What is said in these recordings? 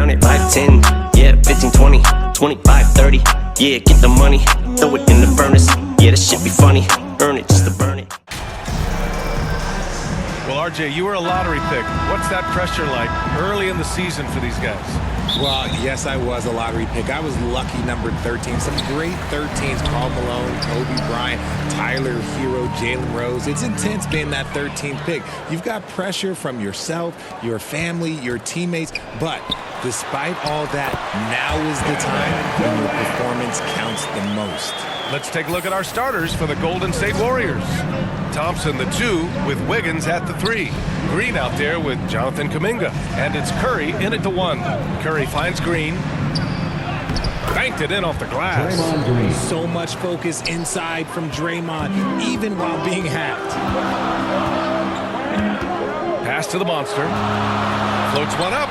burn it. 5, 10, yeah, 15, 20, 25, 30. Yeah, get the money, throw it in the furnace. Yeah, this shit be funny. Earn it just to burn it. Well, RJ, you were a lottery pick. What's that pressure like early in the season for these guys? Well, yes, I was a lottery pick. I was lucky number 13. Some great 13s. Karl Malone, Kobe Bryant, Tyler Hero, Jalen Rose. It's intense being that 13th pick. You've got pressure from yourself, your family, your teammates. But despite all that, now is the time when your performance counts the most. Let's take a look at our starters for the Golden State Warriors. Thompson, the 2, with Wiggins at the 3. Green out there with Jonathan Kuminga. And it's Curry in at the 1. Curry finds Green. Banked it in off the glass. So much focus inside from Draymond, even while being hacked. Pass to the monster. Floats one up.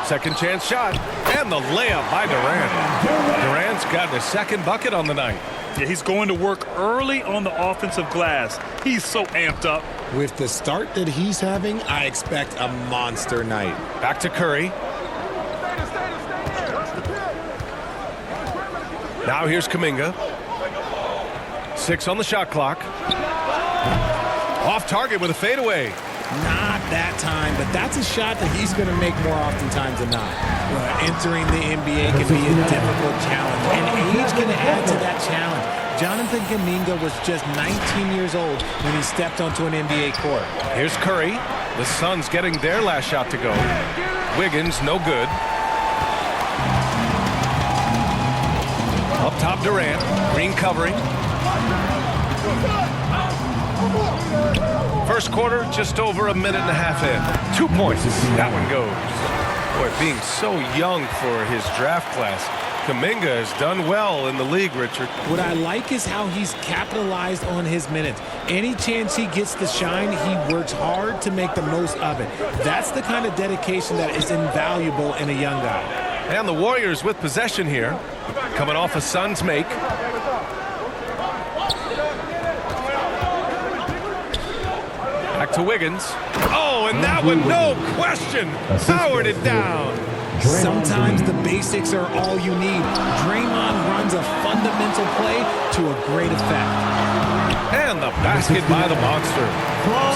Second chance shot. And the layup by Durant. Durant's got his second bucket on the night. Yeah, he's going to work early on the offensive glass. He's so amped up. With the start that he's having, I expect a monster night. Back to Curry. Now here's Kuminga. 6 on the shot clock. Off target with a fadeaway. Not that time, but that's a shot that he's going to make more oftentimes than not. Entering the NBA can be a difficult challenge, and age can add to that challenge. Jonathan Kuminga was just 19 years old when he stepped onto an NBA court. Here's Curry. The Suns getting their last shot to go. Wiggins, no good. Up top, Durant. Green covering. First quarter, just over a minute and a half in. 2 points. That one goes. Boy, being so young for his draft class, Kuminga has done well in the league, Richard. What I like is how he's capitalized on his minutes. Any chance he gets to shine, he works hard to make the most of it. That's the kind of dedication that is invaluable in a young guy. And the Warriors with possession here, coming off a Suns make. Back to Wiggins. Oh, and that one, no question, powered it down. Sometimes the basics are all you need. Draymond runs a fundamental play to a great effect. And the basket by the monster.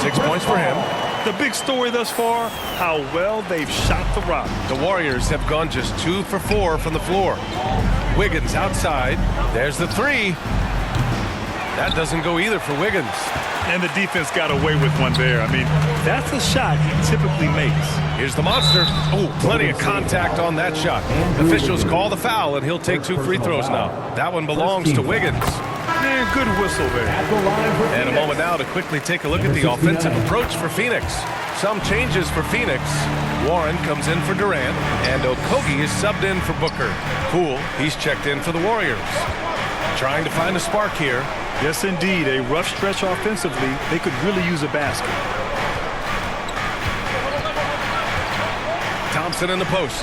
6 points for him. The big story thus far, how well they've shot the rock. The Warriors have gone just 2 for 4 from the floor. Wiggins outside. There's the 3. That doesn't go either for Wiggins. And the defense got away with one there. I mean, that's a shot he typically makes. Here's the monster. Oh, plenty of contact on that shot. Officials call the foul, and he'll take 2 free throws now. That one belongs to Wiggins. Man, good whistle there. And a moment now to quickly take a look at the offensive approach for Phoenix. Some changes for Phoenix. Warren comes in for Durant, and Okogie is subbed in for Booker. Poole, he's checked in for the Warriors. Trying to find a spark here. Yes, indeed. A rough stretch offensively. They could really use a basket. Thompson in the post.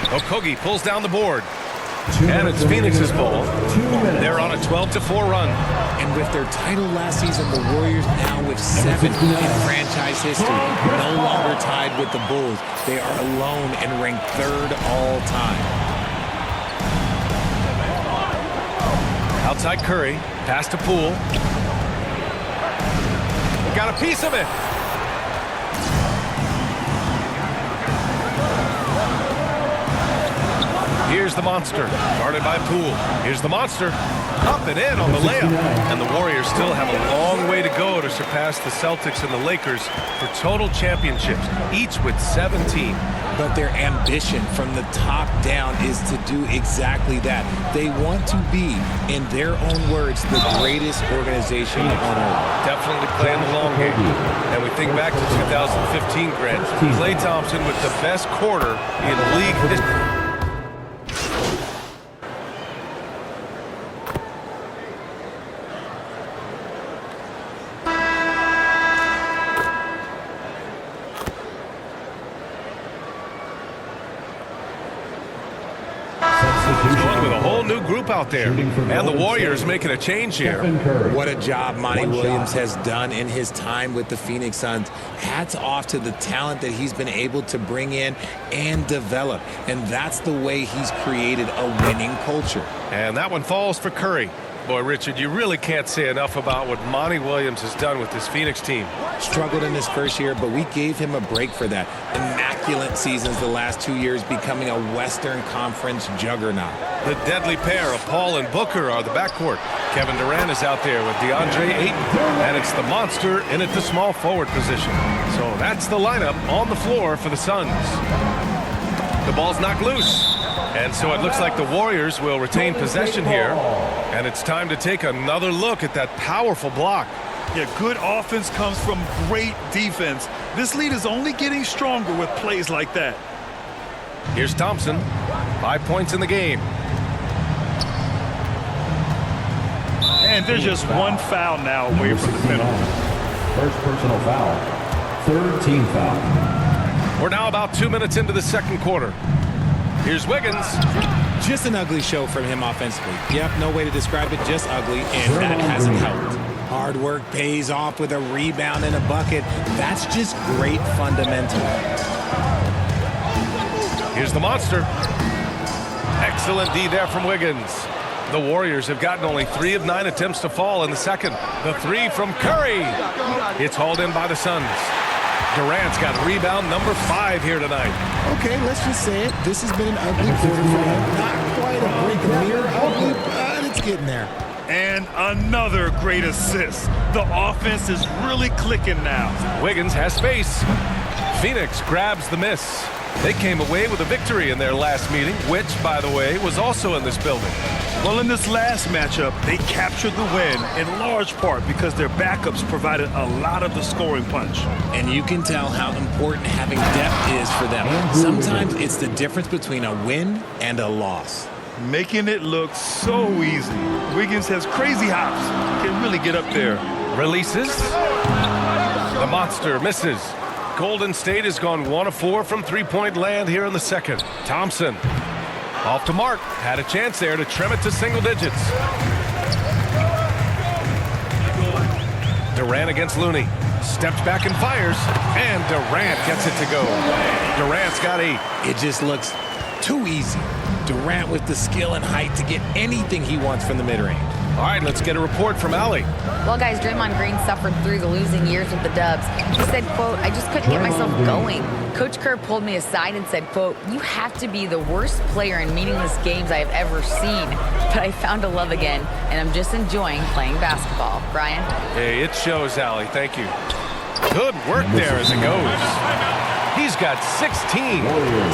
Okogie pulls down the board. And it's Phoenix's ball. They're on a 12-4 run. And with their title last season, the Warriors now with 7th in franchise history. No longer tied with the Bulls. They are alone and ranked 3rd all time. Outside Curry. Pass to Poole. Got a piece of it. Here's the monster, guarded by Poole. Here's the monster, up and in on the layup. And the Warriors still have a long way to go to surpass the Celtics and the Lakers for total championships, each with 17. But their ambition from the top down is to do exactly that. They want to be, in their own words, the greatest organization on earth. Definitely playing the long game. And we think back to 2015, Grant. Klay Thompson with the best quarter in league history. going with a whole new group out there. And the Warriors making a change here. What a job Monty Williams has done in his time with the Phoenix Suns. Hats off to the talent that he's been able to bring in and develop. And that's the way he's created a winning culture. And that one falls for Curry. Boy, Richard, you really can't say enough about what Monty Williams has done with this Phoenix team. Struggled in his first year, but we gave him a break for that. Immaculate seasons the last 2 years, becoming a Western Conference juggernaut. The deadly pair of Paul and Booker are the backcourt. Kevin Durant is out there with DeAndre Ayton, and it's the monster in at the small forward position. So that's the lineup on the floor for the Suns. The ball's knocked loose. And so it looks like the Warriors will retain possession here. And it's time to take another look at that powerful block. Yeah, good offense comes from great defense. This lead is only getting stronger with plays like that. Here's Thompson. 5 points in the game. And there's just one foul now away from the penalty. First personal foul. Third team foul. We're now about 2 minutes into the second quarter. Here's Wiggins. Just an ugly show from him offensively. Yep, no way to describe it, just ugly, and that hasn't helped. Hard work pays off with a rebound and a bucket. That's just great fundamental. Here's the monster. Excellent D there from Wiggins. The Warriors have gotten only 3 of 9 attempts to fall in the second. The 3 from Curry. It's hauled in by the Suns. Durant's got rebound number 5 here tonight. Okay, let's just say it. This has been an ugly quarter for him. Not quite a break mirror ugly, but it's getting there. And another great assist. The offense is really clicking now. Wiggins has space. Phoenix grabs the miss. They came away with a victory in their last meeting, which, by the way, was also in this building. Well, in this last matchup, they captured the win in large part because their backups provided a lot of the scoring punch. And you can tell how important having depth is for them. Sometimes it's the difference between a win and a loss. Making it look so easy. Wiggins has crazy hops. Can really get up there. Releases. The monster misses. Golden State has gone 1 of 4 from three-point land here in the second. Thompson off to Mark. Had a chance there to trim it to single digits. Durant against Looney. Steps back and fires. And Durant gets it to go. Durant's got 8. It just looks too easy. Durant with the skill and height to get anything he wants from the mid-range. All right, let's get a report from Allie. Well, guys, Draymond Green suffered through the losing years with the Dubs. He said, quote, "I just couldn't get myself going." Coach Kerr pulled me aside and said, quote, "You have to be the worst player in meaningless games I have ever seen. But I found a love again, and I'm just enjoying playing basketball." Brian? Hey, it shows, Allie. Thank you. Good work there as it goes. He's got 16.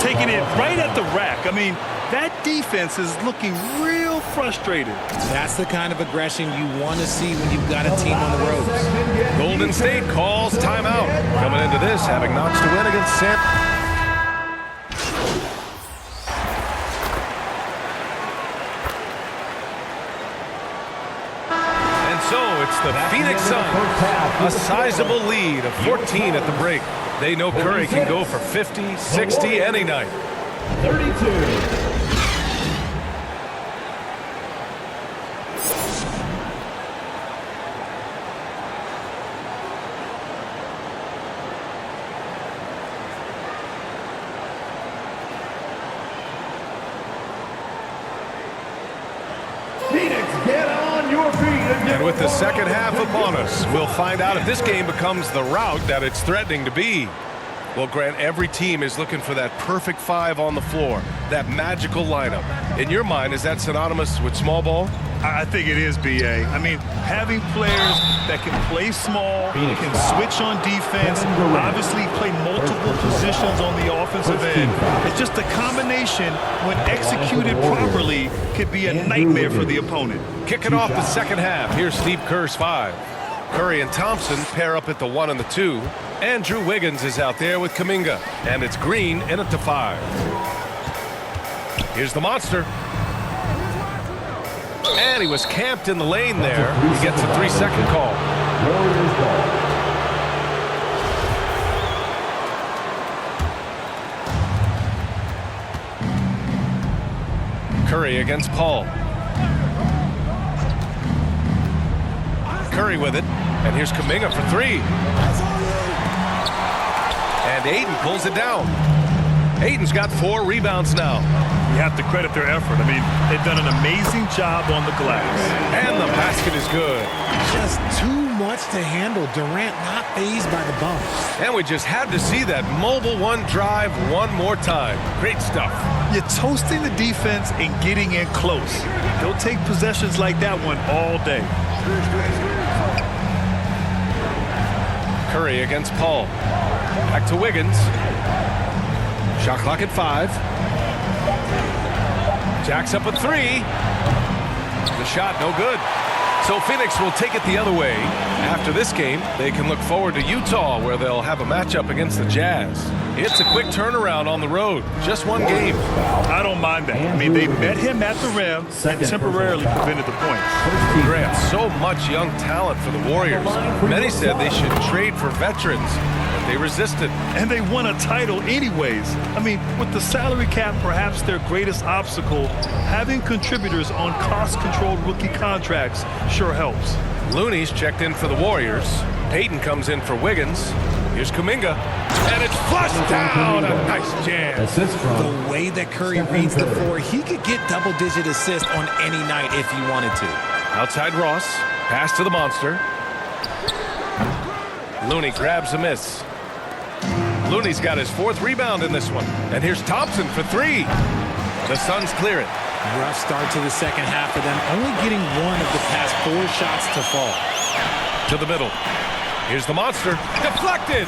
Taking it right at the rack. I mean, that defense is looking real frustrated. That's the kind of aggression you want to see when you've got a team on the ropes. Golden State calls timeout. Coming into this, having notched a win against San. And so it's the Phoenix Suns. A sizable lead of 14 at the break. They know Curry can go for 50, 60 any night. 32. And with the second half upon us, we'll find out if this game becomes the rout that it's threatening to be. Well, Grant, every team is looking for that perfect 5 on the floor, that magical lineup. In your mind, is that synonymous with small ball? I think it is, B.A. I mean, having players that can play small, can switch on defense, obviously play multiple positions on the offensive end. It's just a combination, when executed properly, could be a nightmare for the opponent. Kicking off the second half, here's Steve Kerr's 5. Curry and Thompson pair up at the 1 and the 2. Andrew Wiggins is out there with Kuminga. And it's Green in at the 5. Here's the monster. And he was camped in the lane there. He gets a 3-second call. Curry against Paul. Curry with it, and here's Kuminga for three. And Ayton pulls it down. Ayton's got 4 rebounds now. You have to credit their effort. I mean, they've done an amazing job on the glass. And the basket is good. Just too much to handle. Durant not fazed by the bump. And we just had to see that mobile one drive one more time. Great stuff. You're toasting the defense and getting in close. They'll take possessions like that one all day. Curry against Paul. Back to Wiggins. Shot clock at 5. Jacks up a 3. The shot no good. So Phoenix will take it the other way. After this game, they can look forward to Utah, where they'll have a matchup against the Jazz. It's a quick turnaround on the road. Just one game. I don't mind that. I mean, they met him at the rim and temporarily prevented the points. Grant, so much young talent for the Warriors. Many said they should trade for veterans, but they resisted. And they won a title anyways. I mean, with the salary cap perhaps their greatest obstacle, having contributors on cost-controlled rookie contracts sure helps. Looney's checked in for the Warriors. Payton comes in for Wiggins. Here's Kuminga. And it's flushed down. A nice jam. Assist from The way that Curry reads the floor, he could get double-digit assists on any night if he wanted to. Outside Ross. Pass to the monster. Looney grabs a miss. Looney's got his 4th rebound in this one. And here's Thompson for 3. The Suns clear it. Rough start to the second half for them, only getting 1 of the past 4 shots to fall. To the middle. Here's the monster. Deflected.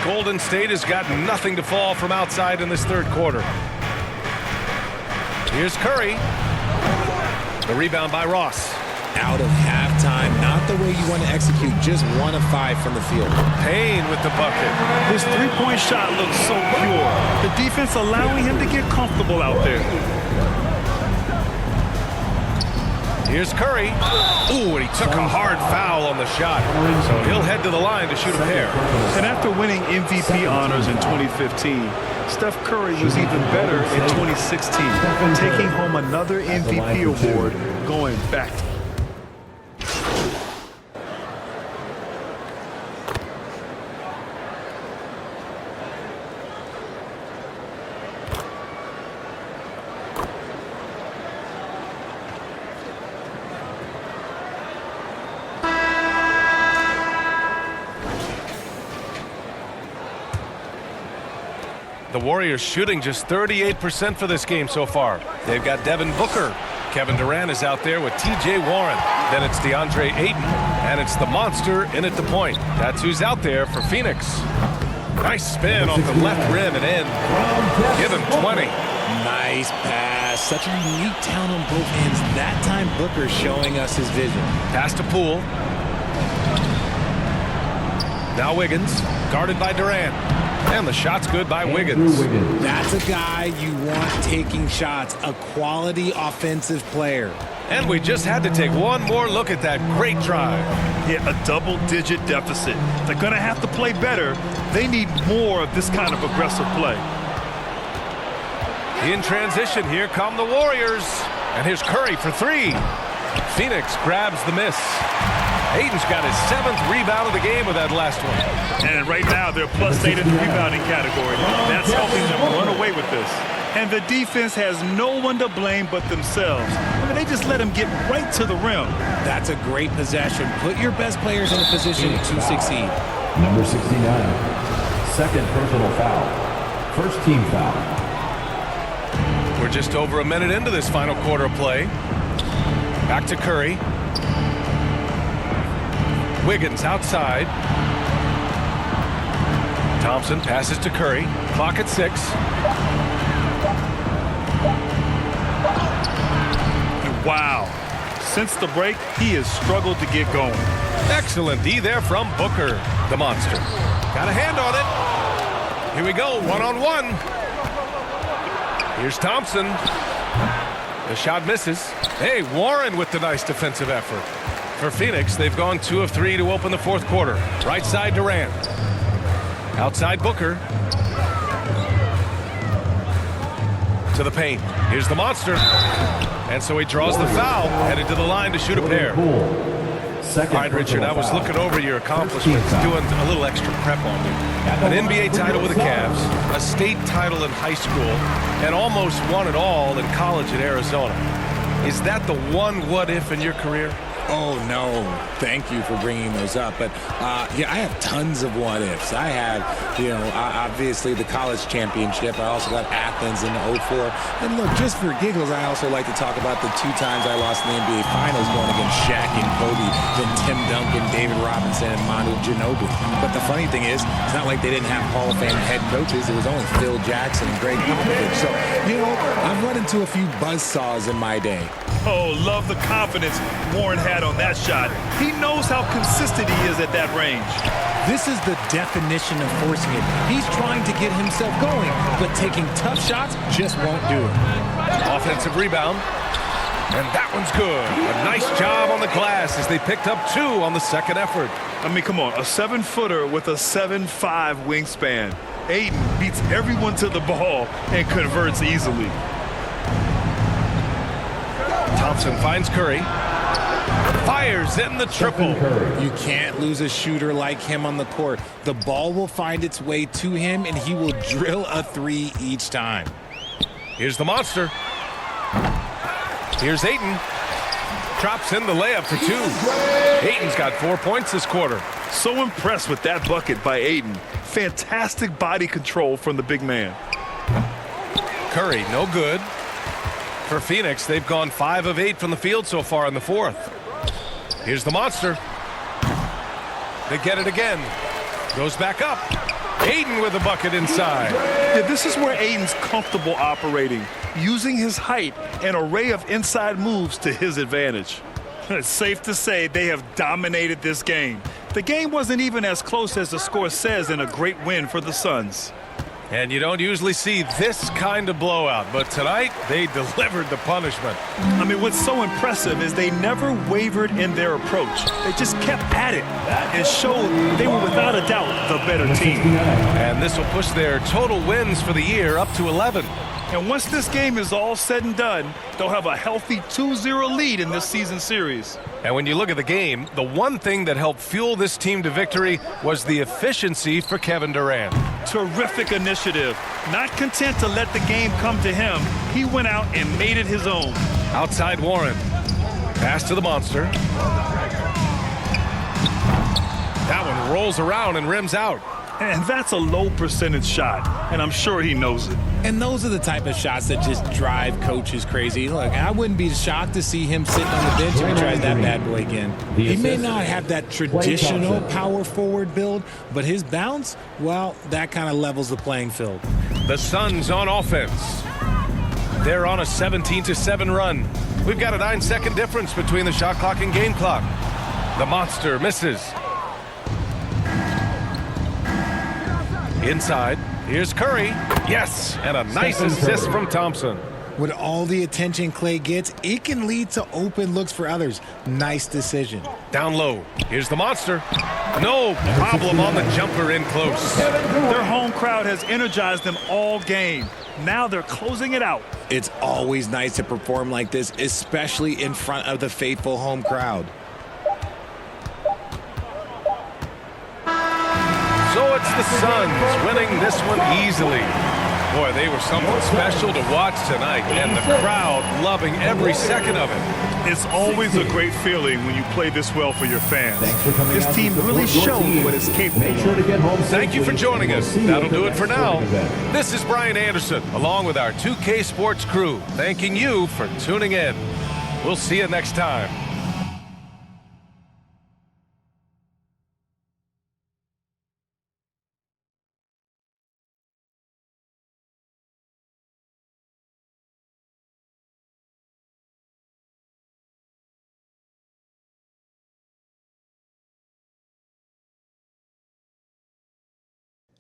Golden State has got nothing to fall from outside in this 3rd quarter. Here's Curry. The rebound by Ross. Out of halftime, not the way you want to execute, just 1 of 5 from the field. Payne with the bucket. His three-point shot looks so pure. The defense allowing him to get comfortable out there. Here's Curry. Ooh, and he took a hard foul on the shot. So he'll head to the line to shoot a pair. And after winning MVP honors in 2015, Steph Curry was even better in 2016, taking home another MVP award going back. The Warriors shooting just 38% for this game so far. They've got Devin Booker. Kevin Durant is out there with T.J. Warren. Then it's DeAndre Ayton, and it's the monster in at the point. That's who's out there for Phoenix. Nice spin off the left rim and in. Give him 20. Nice pass. Such a unique talent on both ends. That time Booker showing us his vision. Pass to Poole. Now Wiggins, guarded by Durant. And the shot's good by Wiggins. That's a guy you want taking shots, a quality offensive player. And we just had to take one more look at that great drive. Yeah, a double-digit deficit. They're going to have to play better. They need more of this kind of aggressive play. In transition, here come the Warriors. And here's Curry for 3. Phoenix grabs the miss. Ayton's got his 7th rebound of the game with that last one. And right now, they're +8 in the rebounding category. That's helping them run away with this. And the defense has no one to blame but themselves. I mean, they just let them get right to the rim. That's a great possession. Put your best players in a position to succeed. Number 69. 2nd personal foul. 1st team foul. We're just over a minute into this final quarter of play. Back to Curry. Wiggins outside. Thompson passes to Curry. Clock at 6. Wow. Since the break, he has struggled to get going. Excellent D there from Booker, the monster. Got a hand on it. Here we go, one-on-one. Here's Thompson. The shot misses. Hey, Warren with the nice defensive effort. For Phoenix, they've gone 2 of 3 to open the 4th quarter. Right side, Durant. Outside, Booker. To the paint. Here's the monster. And so he draws the foul, headed to the line to shoot a pair. All right, Richard, I was looking over your accomplishments, doing a little extra prep on you. An NBA title with the Cavs, a state title in high school, and almost won it all in college at Arizona. Is that the one what-if in your career? Oh, no. Thank you for bringing those up. But, yeah, I have tons of what-ifs. I have, obviously the college championship. I also got Athens in the 04. And, look, just for giggles, I also like to talk about the 2 times I lost in the NBA Finals going against Shaq and Kobe, then Tim Duncan, David Robinson, and Manu Ginobili. But the funny thing is, it's not like they didn't have Hall of Fame head coaches. It was only Phil Jackson and Greg Popovich. So, I've run into a few buzzsaws in my day. Oh, love the confidence Warren had on that shot. He knows how consistent he is at that range. This is the definition of forcing it. He's trying to get himself going, but taking tough shots just won't do it. Offensive rebound. And that one's good. A nice job on the glass as they picked up 2 on the second effort. I mean, come on, a 7-footer with a 7'5" wingspan. Ayton beats everyone to the ball and converts easily. Thompson finds Curry. Fires in the triple. You can't lose a shooter like him on the court. The ball will find its way to him, and he will drill a 3 each time. Here's the monster. Here's Ayton. Drops in the layup for 2. Ayton's got 4 points this quarter. So impressed with that bucket by Ayton. Fantastic body control from the big man. Curry, no good. For Phoenix, they've gone 5 of 8 from the field so far in the 4th. Here's the monster. They get it again. Goes back up. Ayton with a bucket inside. Yeah, this is where Ayton's comfortable operating, using his height and array of inside moves to his advantage. It's safe to say they have dominated this game. The game wasn't even as close as the score says in a great win for the Suns. And you don't usually see this kind of blowout, but tonight they delivered the punishment. I mean, what's so impressive is they never wavered in their approach. They just kept at it and showed they were without a doubt the better team. And this will push their total wins for the year up to 11. And once this game is all said and done, they'll have a healthy 2-0 lead in this season series. And when you look at the game, the one thing that helped fuel this team to victory was the efficiency for Kevin Durant. Terrific initiative. Not content to let the game come to him, he went out and made it his own. Outside Warren. Pass to the monster. That one rolls around and rims out. And that's a low percentage shot, and I'm sure he knows it. And those are the type of shots that just drive coaches crazy. Look, I wouldn't be shocked to see him sitting on the bench if he tries that bad boy again. He may not have that traditional power forward build, but his bounce, well, that kind of levels the playing field. The Suns on offense. They're on a 17-7 run. We've got a 9-second difference between the shot clock and game clock. The monster misses. Inside, here's Curry. Yes, and a nice assist from Thompson. With all the attention Clay gets, it can lead to open looks for others. Nice decision. Down low, here's the monster. No problem on the jumper in close. Their home crowd has energized them all game. Now they're closing it out. It's always nice to perform like this, especially in front of the faithful home crowd. So it's the Suns winning this one easily. Boy, they were something special to watch tonight, and the crowd loving every second of it. It's always a great feeling when you play this well for your fans. This team really showed what it's capable of. Thank you for joining us. That'll do it for now. This is Brian Anderson, along with our 2K Sports crew, thanking you for tuning in. We'll see you next time.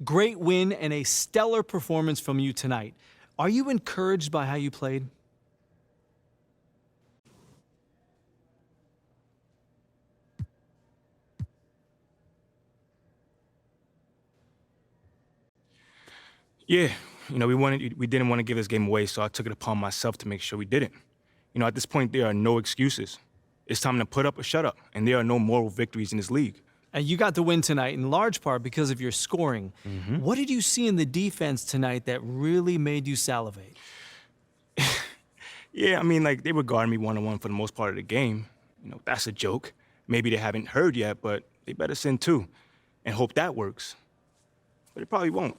Great win and a stellar performance from you tonight. Are you encouraged by how you played? Yeah, we didn't want to give this game away, so I took it upon myself to make sure we didn't. At this point, there are no excuses. It's time to put up or shut up, and there are no moral victories in this league. And you got the win tonight in large part because of your scoring. What did you see in the defense tonight that really made you salivate? Yeah, they were guarding me one-on-one for the most part of the game. That's a joke. Maybe they haven't heard yet, but they better send two and hope that works. But it probably won't.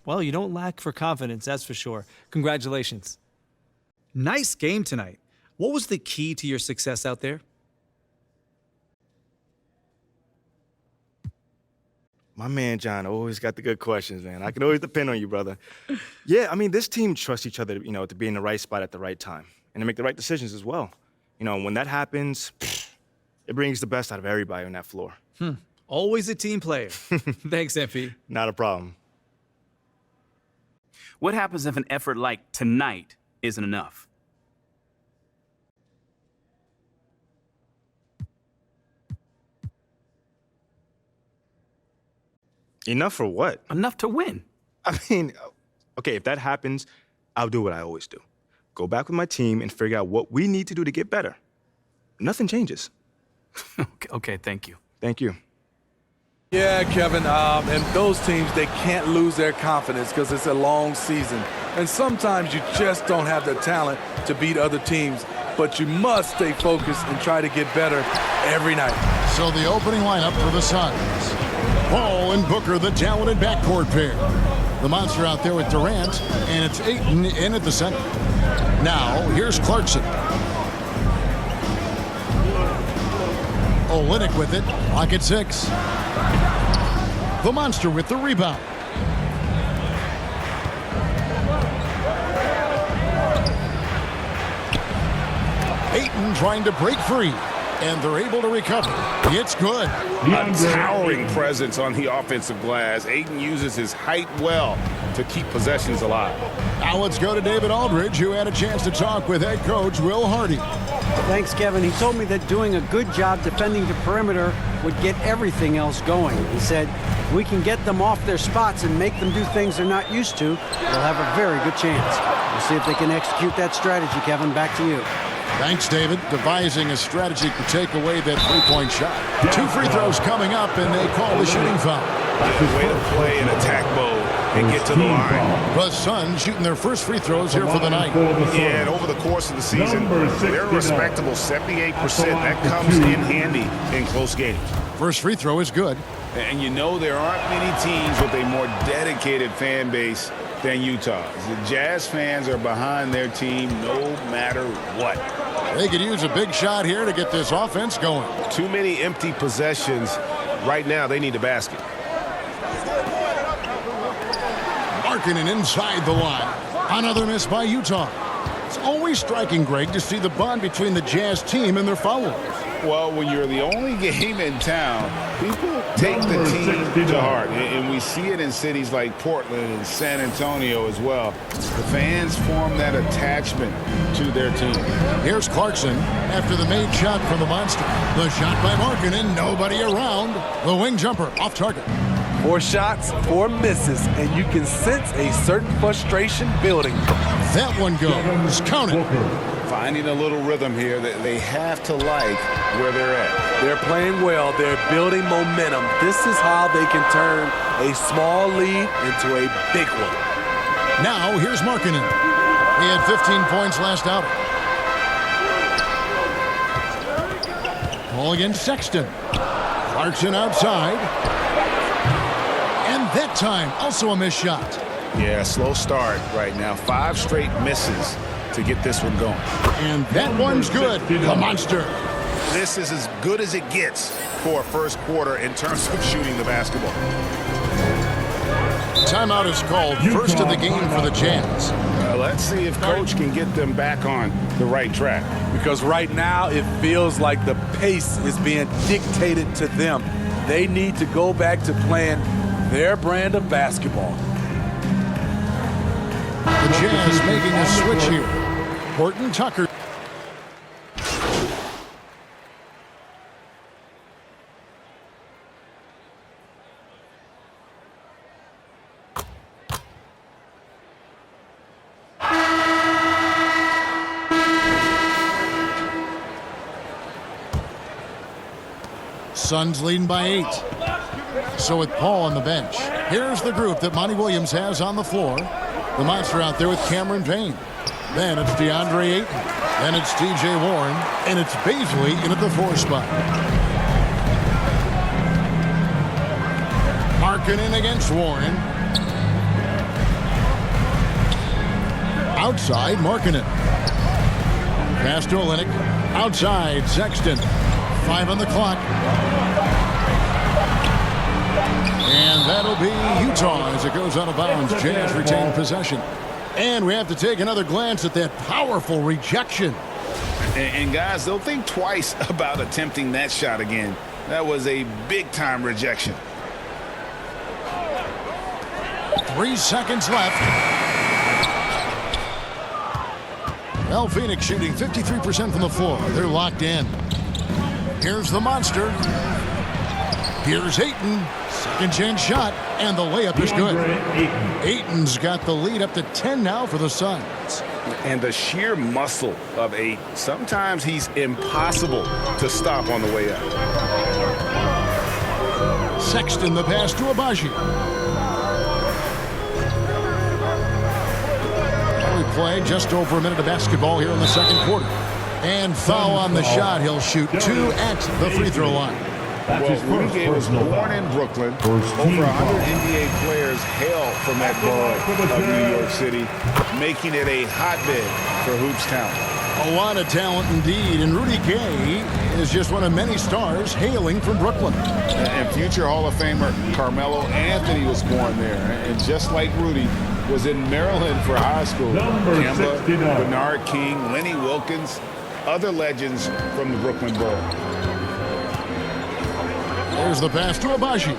Well, you don't lack for confidence, that's for sure. Congratulations. Nice game tonight. What was the key to your success out there? My man John always got the good questions, man. I can always depend on you, brother. Yeah, this team trusts each other, to be in the right spot at the right time and to make the right decisions as well. When that happens, it brings the best out of everybody on that floor. Always a team player. Thanks, MP. Not a problem. What happens if an effort like tonight isn't enough? Enough for what? Enough to win. Okay, if that happens, I'll do what I always do. Go back with my team and figure out what we need to do to get better. Nothing changes. Okay, thank you. Thank you. Yeah, Kevin, and those teams, they can't lose their confidence because it's a long season. And sometimes you just don't have the talent to beat other teams, but you must stay focused and try to get better every night. So the opening lineup for the Suns. Paul and Booker, the talented backcourt pair. The monster out there with Durant, and it's Ayton in at the center. Now, here's Clarkson. Olynyk with it, pocket 6. The monster with the rebound. Ayton trying to break free, and they're able to recover. It's good. A towering presence on the offensive glass. Ayton uses his height well to keep possessions alive. Now let's go to David Aldridge, who had a chance to talk with head coach Will Hardy. Thanks, Kevin. He told me that doing a good job defending the perimeter would get everything else going. He said, if we can get them off their spots and make them do things they're not used to, they'll have a very good chance. We'll see if they can execute that strategy, Kevin. Back to you. Thanks, David. Devising a strategy to take away that three-point shot. 2 free throws coming up, and they call the shooting foul. Way to play in attack mode and get to the line. The Suns shooting their first free throws here for the night. Yeah, and over the course of the season, they're a respectable 78%. That comes in handy in close games. First free throw is good. And there aren't many teams with a more dedicated fan base than Utah's. The Jazz fans are behind their team no matter what. They could use a big shot here to get this offense going. Too many empty possessions. Right now, they need a basket. Markkanen inside the line. Another miss by Utah. It's always striking, Greg, to see the bond between the Jazz team and their followers. Well, when you're the only game in town, people take the team to heart. And we see it in cities like Portland and San Antonio as well. The fans form that attachment to their team. Here's Clarkson after the made shot from the monster. The shot by Markkanen, nobody around. The wing jumper off target. 4 shots, 4 misses, and you can sense a certain frustration building. That one goes. Count it. Finding a little rhythm here that they have to like where they're at. They're playing well. They're building momentum. This is how they can turn a small lead into a big one. Now, here's Markkanen. He had 15 points last outing. Ball against Sexton. Clarkson outside. And that time, also a missed shot. Yeah, slow start right now. 5 straight misses to get this one going. And that one's good. The monster. This is as good as it gets for a first quarter in terms of shooting the basketball. Timeout is called. First of the game for the Jazz. Let's see if Coach can get them back on the right track. Because right now it feels like the pace is being dictated to them. They need to go back to playing their brand of basketball. The Jazz making a switch here. Horton Tucker. Suns leading by 8. So with Paul on the bench, here's the group that Monty Williams has on the floor. The Monster out there with Cameron Payne. Then it's DeAndre Ayton. Then it's TJ Warren. And it's Baisley in at the 4 spot. Markkanen against Warren. Outside, Markkanen. Pass to Olynyk. Outside, Sexton. 5 on the clock. And that'll be Utah as it goes out of bounds. Jazz retain possession. And we have to take another glance at that powerful rejection. And guys, they'll think twice about attempting that shot again. That was a big-time rejection. 3 seconds left. Well, Phoenix shooting 53% from the floor. They're locked in. Here's the Monster. Here's Ayton. Second chance shot, and the layup is good. Ayton's got the lead up to 10 now for the Suns. And the sheer muscle of Ayton. Sometimes he's impossible to stop on the way up. Sexton the pass to Abaji. We play just over a minute of basketball here in the second quarter. And foul on the shot. He'll shoot 2 at the free throw line. Well, Rudy Gay was born in Brooklyn. Over 100 NBA players hail from that borough of New York City, making it a hotbed for hoops talent. A lot of talent indeed, and Rudy Gay is just one of many stars hailing from Brooklyn. And future Hall of Famer Carmelo Anthony was born there, and just like Rudy, was in Maryland for high school. Kemba, Bernard King, Lenny Wilkins, other legends from the Brooklyn borough. There's the pass to Abaji.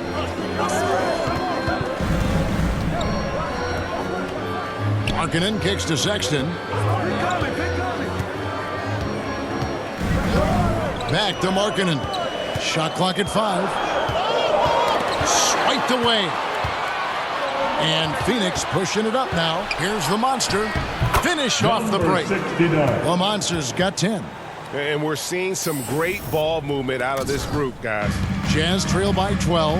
Markkanen kicks to Sexton. Back to Markkanen. Shot clock at 5. Swiped away. And Phoenix pushing it up now. Here's the Monster. Finish off the break. The Monster's got 10. And we're seeing some great ball movement out of this group, guys. Jazz trail by 12.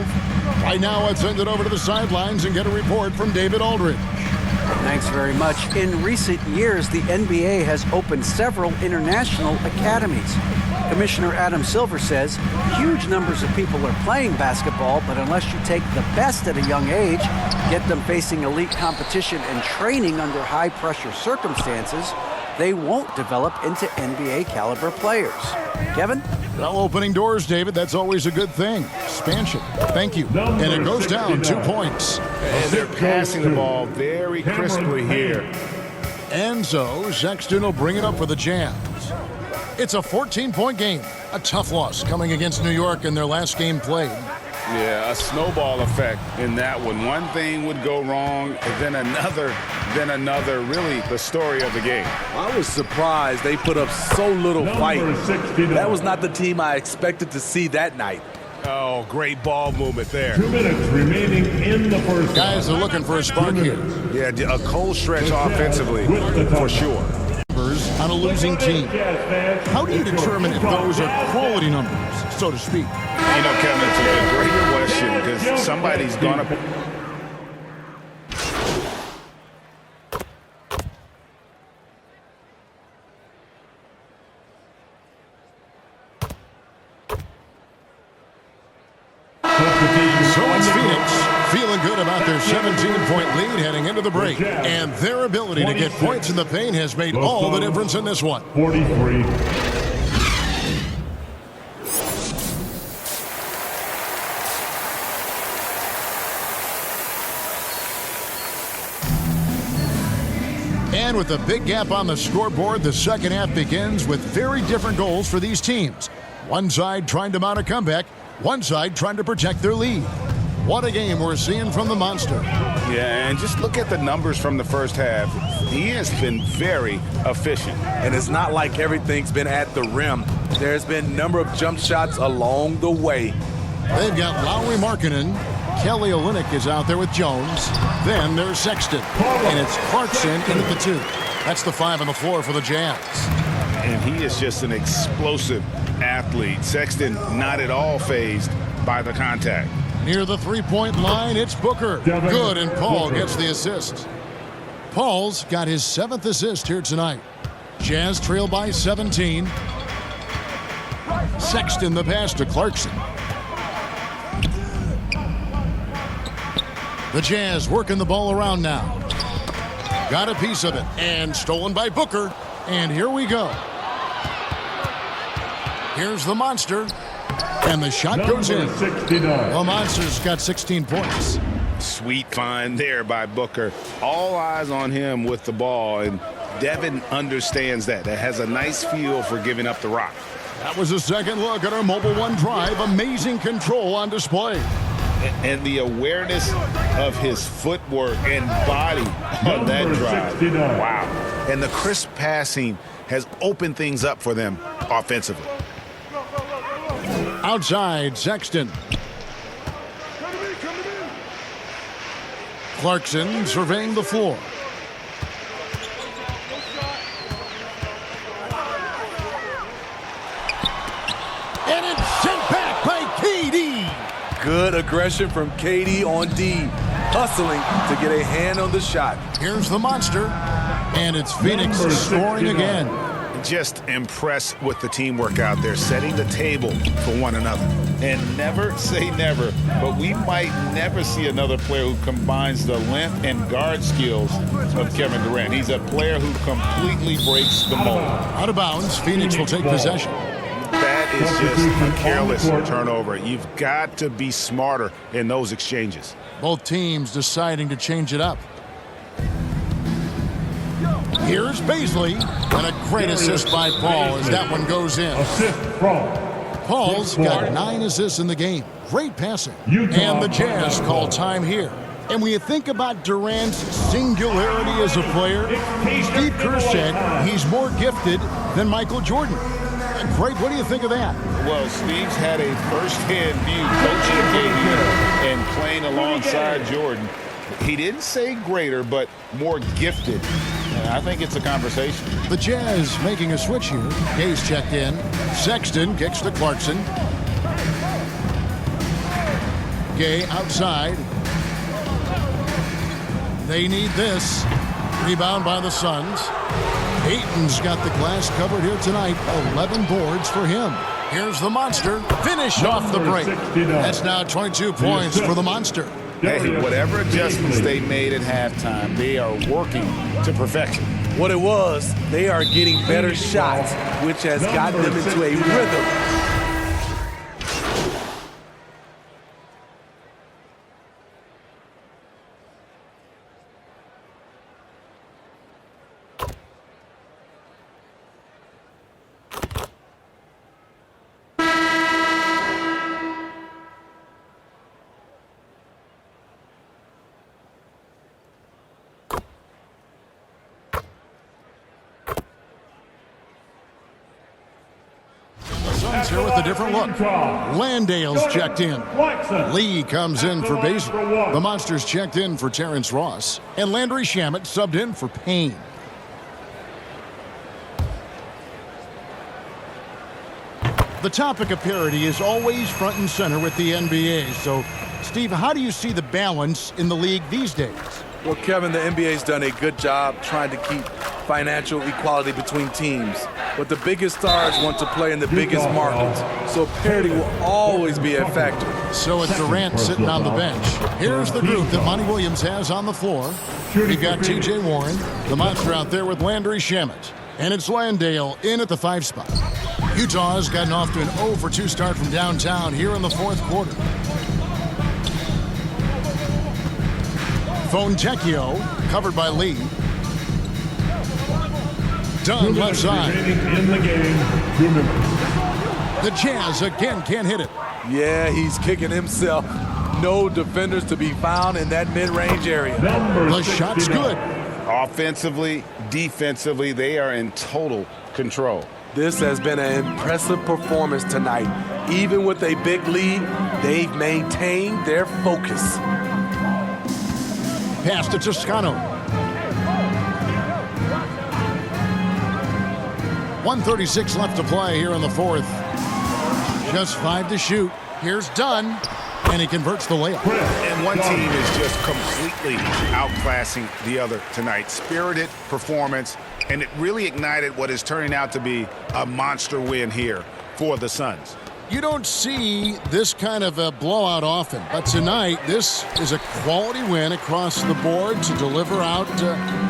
Right now, let's send it over to the sidelines and get a report from David Aldridge. Thanks very much. In recent years, the NBA has opened several international academies. Commissioner Adam Silver says huge numbers of people are playing basketball, but unless you take the best at a young age, get them facing elite competition and training under high-pressure circumstances, they won't develop into NBA-caliber players. Kevin? Well, opening doors, David, that's always a good thing. Expansion. Thank you. And it goes down 2 points. And they're passing the ball very crisply here. And so Sexton will bring it up for the Jazz. It's a 14-point game. A tough loss coming against New York in their last game played. Yeah, a snowball effect in that one. One thing would go wrong, and then another, really the story of the game. I was surprised they put up so little fight. That was not the team I expected to see that night. Oh, great ball movement there. 2 minutes remaining in the first. Guys are looking for a spark here. Yeah, a cold stretch offensively, for sure. On a losing team. How do you determine if those are quality numbers, so to speak? You know, Kevin, it's a great question because somebody's going to... So it's Phoenix feeling good about their 17-point lead heading into the break. And their ability to get points in the paint has made all the difference in this one. 43. And with a big gap on the scoreboard, the second half begins with very different goals for these teams. One side trying to mount a comeback, one side trying to protect their lead. What a game we're seeing from the Monster. Yeah, and just look at the numbers from the first half. He has been very efficient. And it's not like everything's been at the rim. There's been a number of jump shots along the way. They've got Lowry Markkanen. Kelly Olynyk is out there with Jones. Then there's Sexton. And it's Clarkson in at the 2. That's the 5 on the floor for the Jazz. and he is just an explosive athlete. Sexton not at all fazed by the contact. Near the three-point line, it's Booker. Good, and Paul gets the assist. Paul's got his 7th assist here tonight. Jazz trail by 17. Sexton the pass to Clarkson. The Jazz working the ball around now. Got a piece of it, and stolen by Booker. And here we go. Here's the Monster. And the shot goes in. 69. The Monster's got 16 points. Sweet find there by Booker. All eyes on him with the ball, and Devin understands that. That has a nice feel for giving up the rock. That was a second look at our Mobile One drive. Amazing control on display. And the awareness of his footwork and body on that drive. 69. Wow. And the crisp passing has opened things up for them offensively. Outside, Sexton. Clarkson surveying the floor. And it's sent back by KD. Good aggression from KD on D. Hustling to get a hand on the shot. Here's the Monster. And it's Phoenix scoring again. Just impressed with the teamwork out there, setting the table for one another. And never say never, but we might never see another player who combines the length and guard skills of Kevin Durant. He's a player who completely breaks the mold. Out of bounds, Phoenix will take possession. That is just a careless turnover. You've got to be smarter in those exchanges. Both teams deciding to change it up. Here's Baisley, and a great assist by Paul as that one goes in. Paul's got 9 assists in the game. Great passing. And the Jazz call time here. And when you think about Durant's singularity as a player, Steve Kerr said he's more gifted than Michael Jordan. Great. What do you think of that? Well, Steve's had a first-hand view coaching KD and playing alongside Jordan. He didn't say greater, but more gifted. And I think it's a conversation. The Jazz making a switch here. Gay's checked in. Sexton kicks to Clarkson. Gay outside. They need this. Rebound by the Suns. Ayton's got the glass covered here tonight. 11 boards for him. Here's the Monster. Finish off the break. That's now 22 points for the Monster. Hey, whatever adjustments they made at halftime, they are working to perfection. What it was, they are getting better shots, which has gotten them into a rhythm. Here with a different look. Landale's checked in. Lee comes in for Baisley. The Monsters checked in for Terrence Ross. And Landry Shamet subbed in for Payne. The topic of parity is always front and center with the NBA. So, Steve, how do you see the balance in the league these days? Well, Kevin, the NBA's done a good job trying to keep financial equality between teams. But the biggest stars want to play in the biggest markets. So parity will always be a factor. So it's Durant sitting on the bench. Here's the group that Monty Williams has on the floor. We've got T.J. Warren, the Monster out there with Landry Shamet. And it's Landale in at the 5 spot. Utah's gotten off to an 0-for-2 start from downtown here in the 4th quarter. Fontecchio, covered by Lee. Dunn left side. In the game, 2 minutes. The Jazz again can't hit it. Yeah, he's kicking himself. No defenders to be found in that mid-range area. The shot's good. Offensively, defensively, they are in total control. This has been an impressive performance tonight. Even with a big lead, they've maintained their focus. Pass to Toscano. 1:36 left to play here in the fourth. Just 5 to shoot. Here's Dunn, and he converts the layup. And one team is just completely outclassing the other tonight. Spirited performance, and it really ignited what is turning out to be a monster win here for the Suns. You don't see this kind of a blowout often, but tonight this is a quality win across the board to deliver out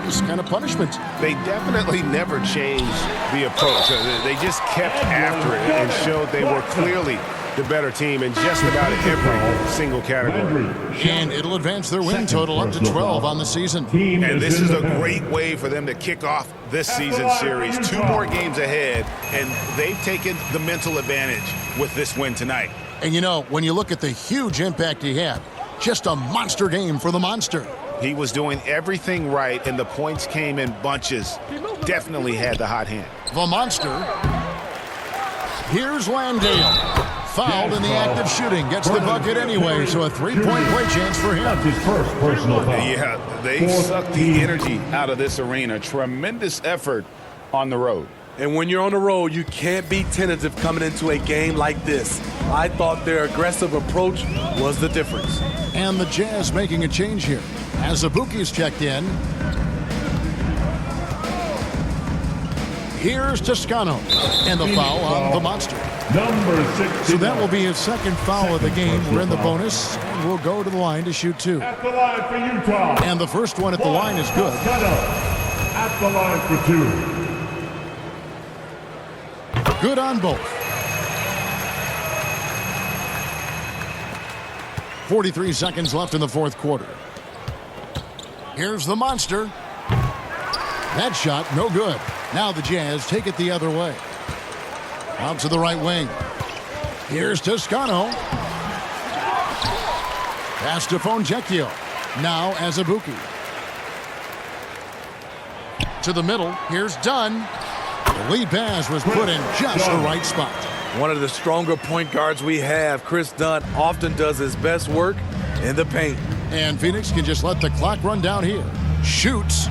this kind of punishment. They definitely never changed the approach. They just kept after it and showed they were clearly the better team in just about every single category. And it'll advance their win total up to 12 on the season. And this is a great way for them to kick off this season series. 2 more games ahead, and they've taken the mental advantage with this win tonight. And you know, when you look at the huge impact he had, just a monster game for the Monster. He was doing everything right, and the points came in bunches. Definitely had the hot hand. The Monster. Here's Landale. Fouled in the act of shooting. Gets the bucket anyway, so a 3-point play chance for him. That's his first personal foul. Yeah, they sucked the energy out of this arena. Tremendous effort on the road. And when you're on the road, you can't be tentative coming into a game like this. I thought their aggressive approach was the difference. And the Jazz making a change here. As Azubuike's checked in. Here's Toscano. And the foul on the Monster. Number 6. So that will be his second foul of the game. We're in the bonus, and we'll go to the line to shoot 2. At the line for Utah. And the first one at the line is good. At the line for 2. Good on both. 43 seconds left in the fourth quarter. Here's the Monster. That shot, no good. Now the Jazz take it the other way. Out to the right wing. Here's Toscano. Pass to Fonjecchio. Now Azubuike. To the middle. Here's Dunn. The lead pass was put in just the right spot. One of the stronger point guards we have, Chris Dunn, often does his best work in the paint. And Phoenix can just let the clock run down here. Shoots.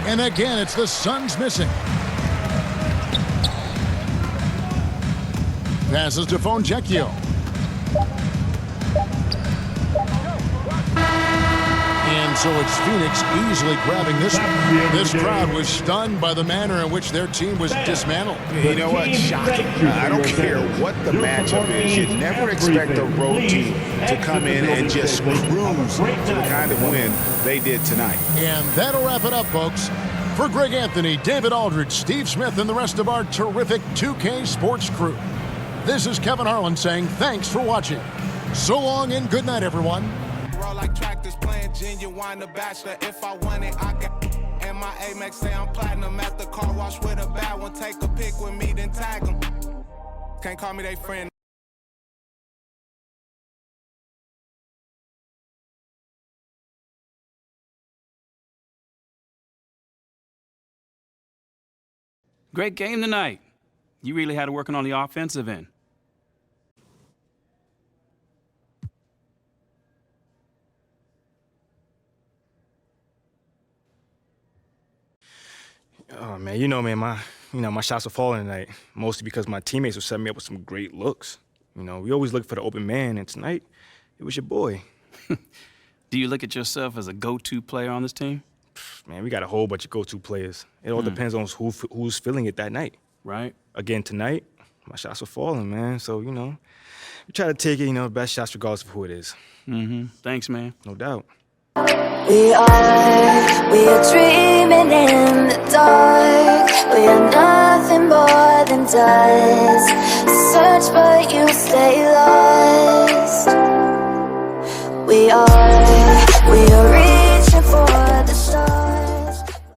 And again, it's the Suns missing. Passes to Fonjecchio. And so it's Phoenix easily grabbing this one. This crowd was stunned by the manner in which their team was dismantled. You know what? Shocking. I don't care what the matchup is. You never expect a road team to come in and just cruise to the kind of win they did tonight. And that'll wrap it up, folks. For Greg Anthony, David Aldridge, Steve Smith, and the rest of our terrific 2K sports crew, this is Kevin Harlan saying thanks for watching. So long and good night, everyone. Roll like tractors playing Genuine the Bachelor. If I want it, I got. And my Amex say I'm platinum at the car wash with a bad one. Take a pic with me, then tag them. Can't call me they friend. Great game tonight. You really had it working on the offensive end. Oh man, you know, man, my shots were falling tonight, mostly because my teammates were setting me up with some great looks. You know, we always look for the open man, and tonight it was your boy. Do you look at yourself as a go-to player on this team? Man, we got a whole bunch of go-to players. It all depends on who's feeling it that night. Right. Again, tonight, my shots were falling, man. So, you know, we try to take it, the best shots regardless of who it is. Mm-hmm. Thanks, man. No doubt. We are dreaming in the dark. We are nothing more than dust. Search but you stay lost. We are